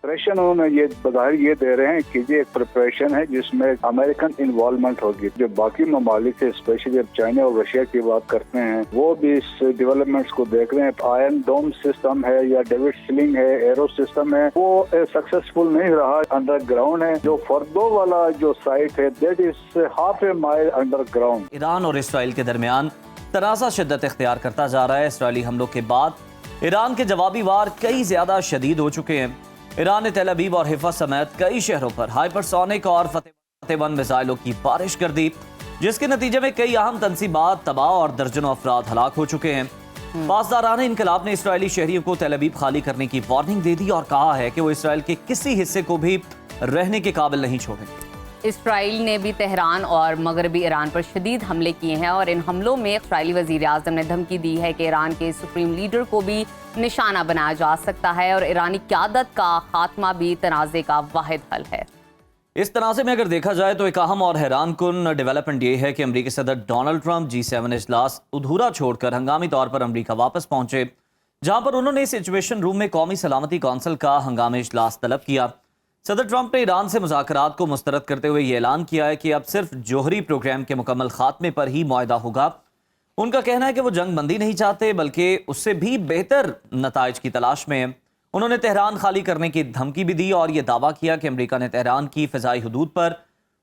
Impression उन्होंने ये बधाई ये दे रहे हैं कि ये एक प्रिपरेशन है जिसमें अमेरिकन इन्वॉल्वमेंट होगी। जो बाकी ममालिक है, स्पेशली जब चाइना और रशिया की बात करते हैं, वो भी इस डेवलपमेंट्स को देख रहे हैं। आयरन डोम सिस्टम है या डेविड स्लिंग है, एरो सिस्टम है, वो सक्सेसफुल नहीं रहा। अंडरग्राउंड है। जो फर्दो वाला जो साइट है, that is half A mile underground. Iran और इसराइल के दरमियान तनाज़ा शिद्दत इख्तियार करता जा रहा है। इसराइली हमलों के बाद ईरान के जवाबी वार कई ज्यादा शदीद हो चुके हैं। ईरान ने तेल अवीव और हिफा समेत कई शहरों पर हाइपरसोनिक और फतेह 1 मिसाइलों की बारिश कर दी, जिसके नतीजे में कई अहम तंसीबात तबाह और दर्जनों अफराद हलाक हो चुके हैं। पासदारान इनकलाब ने इसराइली शहरियों को तेल अवीव खाली करने की वार्निंग दे दी और कहा है कि वो इसराइल के किसी हिस्से को भी रहने के काबिल नहीं छोड़ेंगे। इसराइल ने भी तेहरान और मगरबी ईरान पर शदीद हमले किए हैं और इन हमलों में इसराइली वज़ीर-ए-आज़म ने धमकी दी है कि ईरान के सुप्रीम लीडर को भी निशाना बनाया जा सकता है और ईरानी क़यादत का खात्मा भी तनाज़े का वाहिद हल है। इस तनाज़े में अगर देखा जाए तो एक अहम और हैरान कुन डेवलपमेंट ये है कि अमरीकी सदर डोनाल्ड ट्रंप G7 इजलास अधूरा छोड़कर हंगामी तौर पर अमरीका वापस पहुंचे, जहां पर उन्होंने सिचुएशन रूम में कौमी सलामती कौंसिल का हंगामी इजलास तलब किया। सदर ट्रंप ने ईरान से मुज़ाकरात को मुस्तरद करते हुए ये ऐलान किया है कि अब सिर्फ जोहरी प्रोग्राम के मुकम्मल खात्मे पर ही मुआहदा होगा। उनका कहना है कि वो जंग बंदी नहीं चाहते बल्कि उससे भी बेहतर नताइज की तलाश में है। उन्होंने तेहरान खाली करने की धमकी भी दी और ये दावा किया कि अमरीका ने तेहरान की फ़िज़ाई हदूद पर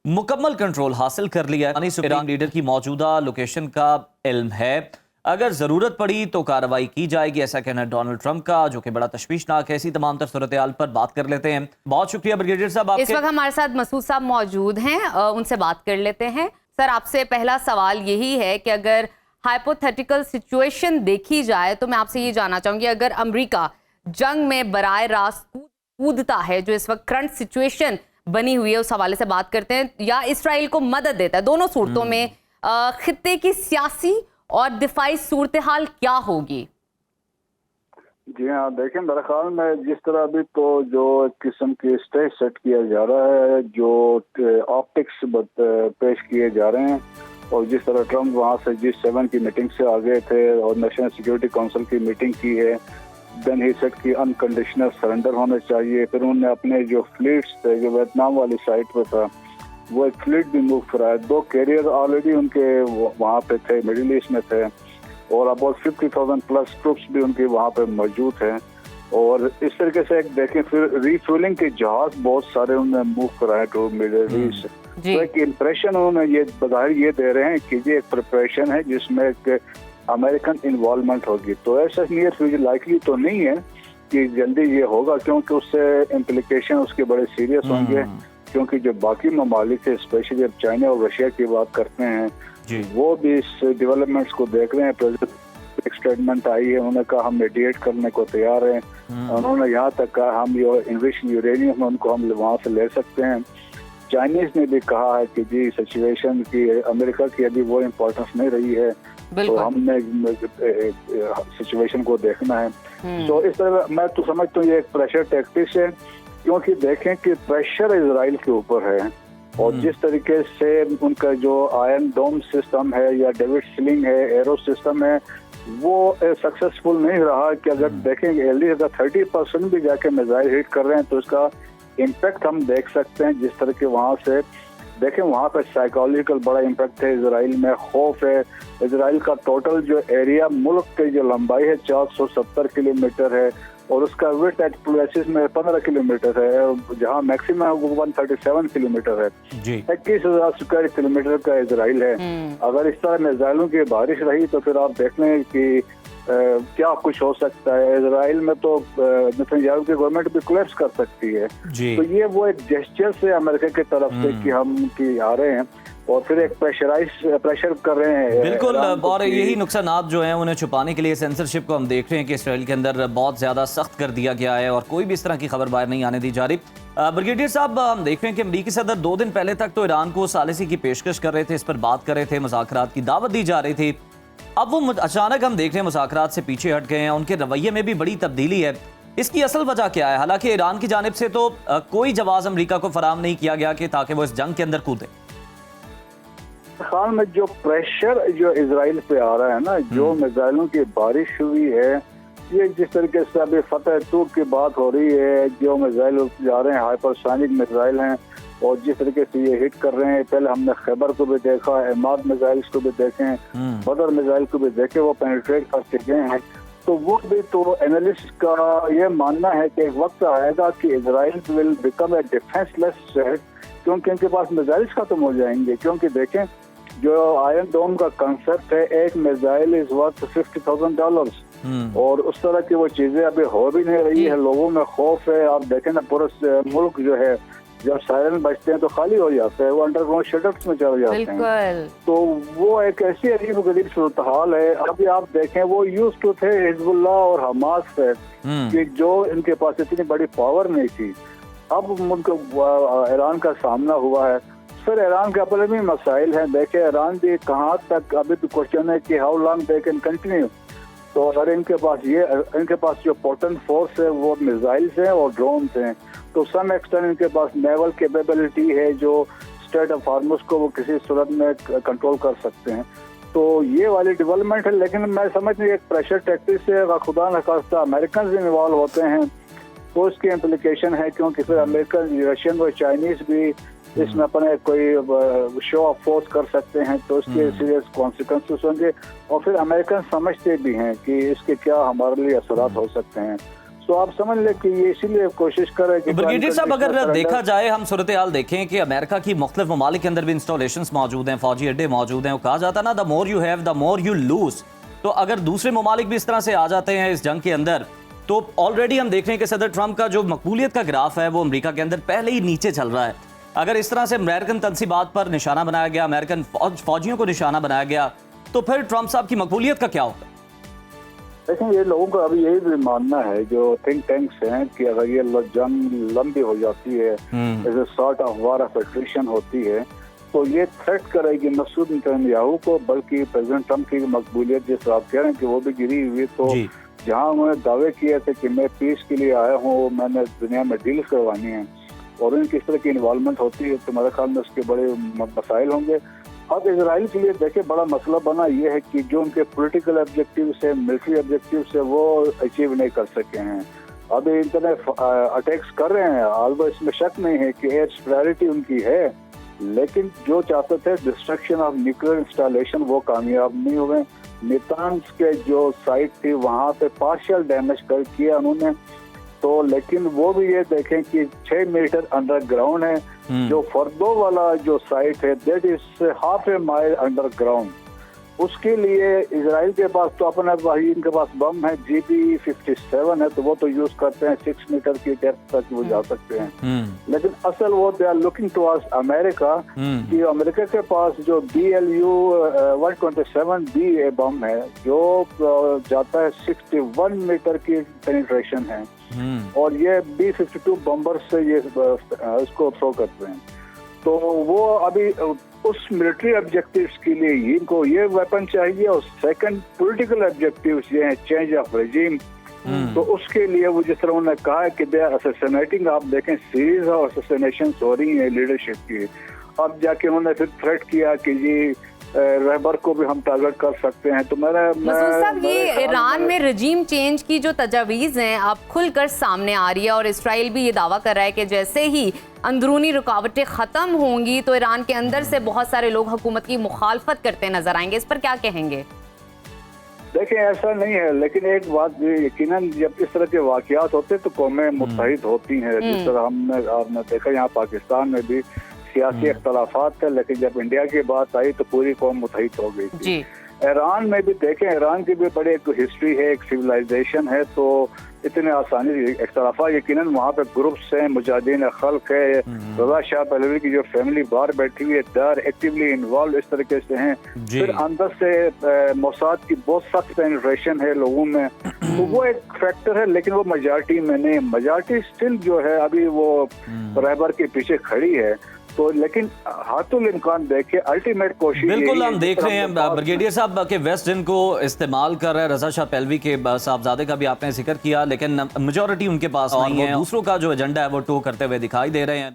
मुकम्मल कंट्रोल हासिल कर लिया है। ईरान लीडर की मौजूदा लोकेशन का इल्म है, अगर जरूरत पड़ी तो कार्रवाई की जाएगी, ऐसा कहना डोनाल्ड ट्रंप का, जो कि बड़ा तशवीशनाक है। ऐसी तमाम तर सूरत हाल पर बात कर लेते हैं। बहुत शुक्रिया ब्रिगेडियर साहब। इस वक्त हमारे साथ मसूद साहब मौजूद हैं, उनसे बात कर लेते हैं। सर, आपसे पहला सवाल यही है कि अगर हाइपोथेटिकल सिचुएशन देखी जाए तो मैं आपसे ये जानना चाहूंगी, अगर अमेरिका जंग में बराह रास्त कूदता है, जो इस वक्त करंट सिचुएशन बनी हुई है उस हवाले से बात करते हैं, या इसराइल को मदद देता है, दोनों सूरतों में खित्ते की सियासी और दिफाई सूरत हाल क्या होगी? जी हाँ, देखें, मेरे ख्याल में जिस तरह अभी तो जो किस्म की स्टेज सेट किया जा रहा है, जो ऑप्टिक्स पेश किए जा रहे हैं, और जिस तरह ट्रंप वहाँ से G7 की मीटिंग से आ गए थे और नेशनल सिक्योरिटी काउंसिल की मीटिंग की है, देन ही सेट की अनकंडीशनल सरेंडर होने चाहिए। फिर उन्होंने अपने जो फ्लीट्स थे, जो वियतनाम वाली साइड पर था, वो एक फ्लीट भी मूव कराया। 2 कैरियर ऑलरेडी उनके वहाँ पे थे, मिडिल ईस्ट में थे, और अबाउट 50,000 प्लस ट्रुप्स भी उनके वहाँ पे मौजूद हैं। और इस तरीके से एक देखें, फिर रिफ्यूलिंग के जहाज बहुत सारे उन्होंने मूव कराए टू मिडिल ईस्ट। तो एक इम्प्रेशन उन्होंने ये बधाई ये दे रहे हैं कि ये एक प्रिपरेशन है जिसमें एक अमेरिकन इन्वॉल्वमेंट होगी। तो ऐसा नियर फ्यूचर लाइकली तो नहीं है कि जल्दी ये होगा, क्योंकि उससे इम्प्लीकेशन उसके बड़े सीरियस होंगे। क्योंकि जो बाकी ममालिक है, स्पेशली जब चाइना और रशिया की बात करते हैं, वो भी इस डेवलपमेंट्स को देख रहे हैं। प्रेसिडेंट एक स्टेटमेंट आई है, उन्होंने कहा हम मेडिएट करने को तैयार हैं। उन्होंने यहाँ तक कहा हम जो इन्वेस्ट यूरेनियम उनको हम वहाँ से ले सकते हैं। चाइनीज ने भी कहा है कि जी सिचुएशन की अमेरिका की अभी वो इम्पोर्टेंस नहीं रही है, तो हमने सिचुएशन को देखना है। तो इस तरह मैं तो समझता हूँ ये एक प्रेशर टैक्टिक्स है, क्योंकि देखें कि प्रेशर इजराइल के ऊपर है, और जिस तरीके से उनका जो आयरन डोम सिस्टम है या डेविड स्लिंग है, एरो सिस्टम है, वो सक्सेसफुल नहीं रहा। कि अगर देखेंगे अगर 30% भी जाके मिसाइल हिट कर रहे हैं तो इसका इम्पैक्ट हम देख सकते हैं। जिस तरह के वहाँ से देखें, वहाँ पे साइकोलॉजिकल बड़ा इम्पैक्ट है, इजराइल में खौफ है। इजराइल का टोटल जो एरिया, मुल्क की जो लंबाई है 470 किलोमीटर है, और उसका विड्थ एट प्लेसेस में 15 किलोमीटर है, जहाँ मैक्सिमम 137 किलोमीटर है। 21,000 स्क्वायर किलोमीटर का इजराइल है। अगर इस तरह मिसाइलों की बारिश रही तो फिर आप देख लें कि क्या कुछ हो सकता है। इजराइल में तो नेतन्याहू की गवर्नमेंट भी कोलैप्स कर सकती है। तो ये वो एक जेस्चर से अमेरिका की तरफ से कि हम की आ रहे हैं, और फिर एक प्रेशर कर रहे हैं। बिल्कुल, और यही नुकसानात जो हैं उन्हें छुपाने के लिए सेंसरशिप को हम देख रहे हैं कि इसराइल के अंदर बहुत ज़्यादा सख्त कर दिया गया है और कोई भी इस तरह की खबर बाहर नहीं आने दी जा रही। ब्रिगेडियर साहब, हम देख रहे हैं कि अमरीकी सदर 2 दिन पहले तक तो ईरान को सालिसी की पेशकश कर रहे थे, इस पर बात कर रहे थे, मुज़ाकरात की दावत दी जा रही थी। अब वो अचानक हम देख रहे हैं मुज़ाकरात से पीछे हट गए हैं, उनके रवैये में भी बड़ी तब्दीली है। इसकी असल वजह क्या है? हालांकि ईरान की जानिब से तो कोई जवाब अमरीका को फराहम नहीं किया गया कि ताकि वो इस जंग के अंदर कूदे। ख्याल में जो प्रेशर जो इजराइल पे आ रहा है ना, जो मिसाइलों की बारिश हुई है, ये जिस तरीके से अभी फतेह तूक की बात हो रही है, जो मिसाइल जा रहे हैं हाइपरसोनिक मिसाइल हैं, और जिस तरीके से ये हिट कर रहे हैं, पहले हमने खैबर को भी देखा, इमाद मिसाइल्स को भी देखे, बदर मिसाइल को भी देखे, वो पेनिट्रेट कर चुके हैं। तो वो भी तो एनालिस्ट का ये मानना है कि एक वक्त आएगा कि Israel will become a defenceless state, क्योंकि इनके पास मिसाइल्स खत्म हो जाएंगे। क्योंकि देखें, जो आयरन डोम का कंसेप्ट है, एक मिसाइल इज वर्थ $50,000, और उस तरह की वो चीजें अभी हो भी नहीं रही है। लोगों में खौफ है। आप देखें ना, पूरा मुल्क जो है जब सायरन बजते हैं तो खाली हो जाता है, वो अंडरग्राउंड शेल्टर्स में चले जाते हैं। तो वो एक ऐसी अजीब गरीब सूरत हाल है। अभी आप देखें, वो यूज टू थे हिजबुल्ला और हमास से, कि जो इनके पास इतनी बड़ी पावर नहीं थी। अब उनको ईरान का सामना हुआ है। फिर ईरान के अपने भी मसाइल हैं। देखे, ईरान भी कहाँ तक, अभी तो क्वेश्चन है कि how long they can continue. तो अगर इनके पास जो पोटेंट फोर्स है वो मिसाइल्स हैं और ड्रोन्स हैं, तो सम एक्सटेंट इनके पास नेवल कैपेबिलिटी है, जो स्टेट ऑफ हार्मस को वो किसी सूरत में कंट्रोल कर सकते हैं। तो ये वाली डेवलपमेंट है। लेकिन मैं समझ नहीं, एक प्रेशर टैक्टिक से अगर खुदा न खास्ता अमेरिकन इन्वॉल्व होते हैं तो इसकी इम्प्लीकेशन है, क्योंकि फिर अमेरिकन, रशियन और चाइनीज भी इसमें अपने कोई शो ऑफ फोर्स कर सकते हैं, तो इसके सीरियस कॉन्सिक्वेंसेस होंगे। और फिर अमेरिकन समझते भी हैं कि इसके क्या हमारे लिए असरात हो सकते हैं। तो आप समझ लें कि ये इसीलिए कोशिश कर रहे हैं। ब्रिगेडियर साहब, अगर देखा जाए, हम सूरत हाल देखें कि अमेरिका की मुख्तलिफ ममालिक के अंदर भी इंस्टॉलेशन मौजूद हैं, फौजी अड्डे मौजूद हैं। वो कहा जाता ना, the more you have the more you lose. तो अगर दूसरे ममालिक भी इस तरह से आ जाते हैं इस जंग के अंदर, तो ऑलरेडी हम देख रहे हैं कि सदर ट्रंप का जो मकबूलियत का ग्राफ है वो अमेरिका के अंदर पहले ही नीचे चल रहा है। अगर इस तरह से अमेरिकन तनसीबात पर निशाना बनाया गया, अमेरिकन फौजियों को निशाना बनाया गया, तो फिर ट्रंप साहब की मकबूलियत का क्या होगा? लेकिन ये लोगों का अभी यही भी मानना है, जो थिंक टैंक्स हैं, कि अगर ये जंग लंबी हो जाती है, जैसे sort of war of attrition होती है, तो ये थ्रेट करेगी मसूद नेतन्याहू को, बल्कि प्रेसिडेंट ट्रंप की मकबूलियत, जिस आप कह रहे हैं कि वो भी गिरी हुई। तो जहाँ उन्होंने दावे किए थे कि मैं पीस के लिए आया हूँ, मैंने दुनिया में डील करवानी है, और उनकी इस तरह की इन्वॉल्वमेंट होती है, तो मेरे ख्याल में उसके बड़े मसाइल होंगे। अब इजराइल के लिए देखे, बड़ा मसला बना ये है कि जो उनके पॉलिटिकल ऑब्जेक्टिव से, मिलिट्री ऑब्जेक्टिव से, वो अचीव नहीं कर सके हैं। अभी इंटरनेट अटैक्स कर रहे हैं, आल्बो इसमें शक नहीं है कि एयर सुपीरियरिटी उनकी है, लेकिन जो चाहते थे डिस्ट्रक्शन ऑफ न्यूक्लियर इंस्टॉलेशन, वो कामयाब नहीं हुए। नेतान्स के जो साइट थी वहां पे पार्शियल डैमेज कर किया उन्होंने। तो लेकिन वो भी ये देखें कि 6 मीटर अंडरग्राउंड है। जो फर्दो वाला जो साइट है, that is half A mile underground. उसके लिए इजराइल के पास तो अपना वही, इनके पास बम है, GP-57 है, तो वो तो यूज करते हैं 6 मीटर की डेप्थ तक वो जा सकते हैं। लेकिन असल वो they are looking towards America, कि अमेरिका के पास जो BLU-127B बम है, जो जाता है 61 मीटर की पेनिट्रेशन है, और ये B-52 बम्बर से ये इसको थ्रो करते हैं। तो वो अभी उस मिलिट्री ऑब्जेक्टिव्स के लिए इनको ये वेपन चाहिए, और सेकंड पॉलिटिकल ऑब्जेक्टिव्स ये हैं चेंज ऑफ रेजिम। तो उसके लिए वो जिस तरह उन्होंने कहा है कि दे आर असैसिनेटिंग, आप देखें सीरीज ऑफ असैसिनेशंस हो रही हैं लीडरशिप की। अब जाके उन्होंने फिर थ्रेट किया कि जी रहबर को भी हम टारगेट कर सकते हैं। तो साहब, ये ईरान में रजीम चेंज की जो तजावीज़ हैं अब खुलकर सामने आ रही है, और इसराइल भी ये दावा कर रहा है कि जैसे ही अंदरूनी रुकावटें ख़त्म होंगी तो ईरान के अंदर से बहुत सारे लोग हुकूमत की मुखालफत करते नजर आएंगे। इस पर क्या कहेंगे? देखें, ऐसा नहीं है, लेकिन एक बात यकीनन जब इस तरह के वाक़यात होते हैं तो कौमें मुत्तहिद होती हैं। जिस तरह आपने देखा यहाँ पाकिस्तान में भी सियासी इख्तलाफात थे, लेकिन जब इंडिया की बात आई तो पूरी कौम मुत्तहिद हो गई थी। ईरान में भी देखें, ईरान की भी बड़ी एक हिस्ट्री है, एक सिविलाइजेशन है, तो इतने आसानी इख्तलाफात यकीनन वहाँ पे ग्रुप्स हैं, मुजाहिदीन खल्क है, रज़ा शाह पहलवी की जो फैमिली बाहर बैठी हुई है, दर एक्टिवली इन्वॉल्व इस तरीके से हैं। फिर अंदर से मोसाद की बहुत सख्त पेनिट्रेशन है लोगों में, तो वो एक फैक्टर है। लेकिन वो मेजॉरिटी में नहीं, मेजॉरिटी स्टिल जो है अभी वो रहबर के पीछे खड़ी है। तो लेकिन हाथुल इम्कान देखे अल्टीमेट कोशिश, बिल्कुल हम देख रहे हैं ब्रिगेडियर साहब के वेस्ट जिनको इस्तेमाल कर रहा है, रज़ा शाह पहलवी के साहबजादे का भी आपने जिक्र किया, लेकिन मेजॉरिटी उनके पास नहीं है। दूसरों का जो एजेंडा है वो टो करते हुए दिखाई दे रहे हैं।